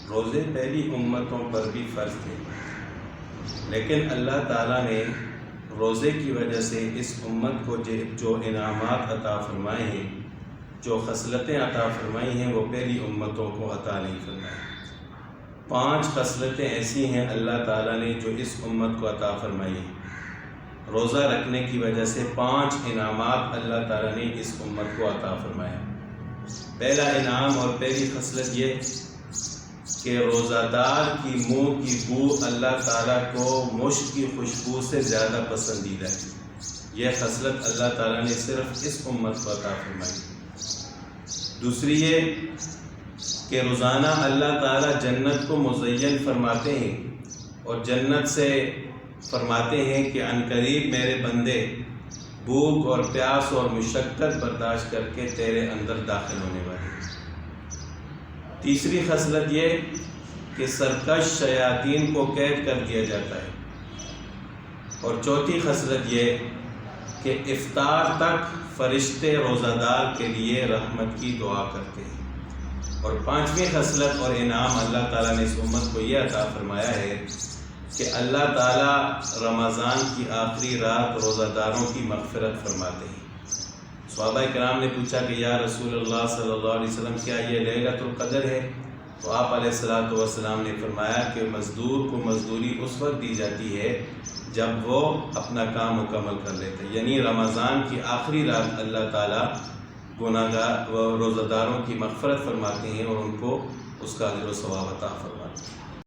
روزے پہلی امتوں پر بھی فرض تھے، لیکن اللہ تعالیٰ نے روزے کی وجہ سے اس امت کو جو انعامات عطا فرمائے ہیں، جو خصلتیں عطا فرمائی ہیں، وہ پہلی امتوں کو عطا نہیں فرمائی۔ 5 خصلتیں ایسی ہیں اللہ تعالیٰ نے جو اس امت کو عطا فرمائی ہیں۔ روزہ رکھنے کی وجہ سے 5 انعامات اللہ تعالیٰ نے اس امت کو عطا فرمایا۔ پہلا انعام اور پہلی خصلت یہ کہ روزہ دار کی منہ کی بو اللہ تعالیٰ کو مشک کی خوشبو سے زیادہ پسندیدہ ہے۔ یہ خصلت اللہ تعالیٰ نے صرف اس امت کو عطا فرمائی۔ دوسری یہ کہ روزانہ اللہ تعالیٰ جنت کو مزین فرماتے ہیں اور جنت سے فرماتے ہیں کہ عنقریب میرے بندے بھوک اور پیاس اور مشقت برداشت کر کے تیرے اندر داخل ہونے والے ہیں۔ تیسری خصلت یہ کہ سرکش شیاطین کو قید کر دیا جاتا ہے۔ اور چوتھی خصلت یہ کہ افطار تک فرشتے روزہ دار کے لیے رحمت کی دعا کرتے ہیں۔ اور 5ویں خصلت اور انعام اللہ تعالیٰ نے اس امت کو یہ عطا فرمایا ہے کہ اللہ تعالیٰ رمضان کی آخری رات روزہ داروں کی مغفرت فرماتے ہیں۔ صحابہ کرام نے پوچھا کہ یا رسول اللہ صلی اللہ علیہ وسلم کیا یہ لیلۃ القدر ہے؟ تو آپ علیہ الصلوۃ والسلام نے فرمایا کہ مزدور کو مزدوری اس وقت دی جاتی ہے جب وہ اپنا کام مکمل کر لیتے ہیں، یعنی رمضان کی آخری رات اللہ تعالیٰ گناہگار و روزہ داروں کی مغفرت فرماتے ہیں اور ان کو اس کا اجر و ثواب عطا فرماتے ہیں۔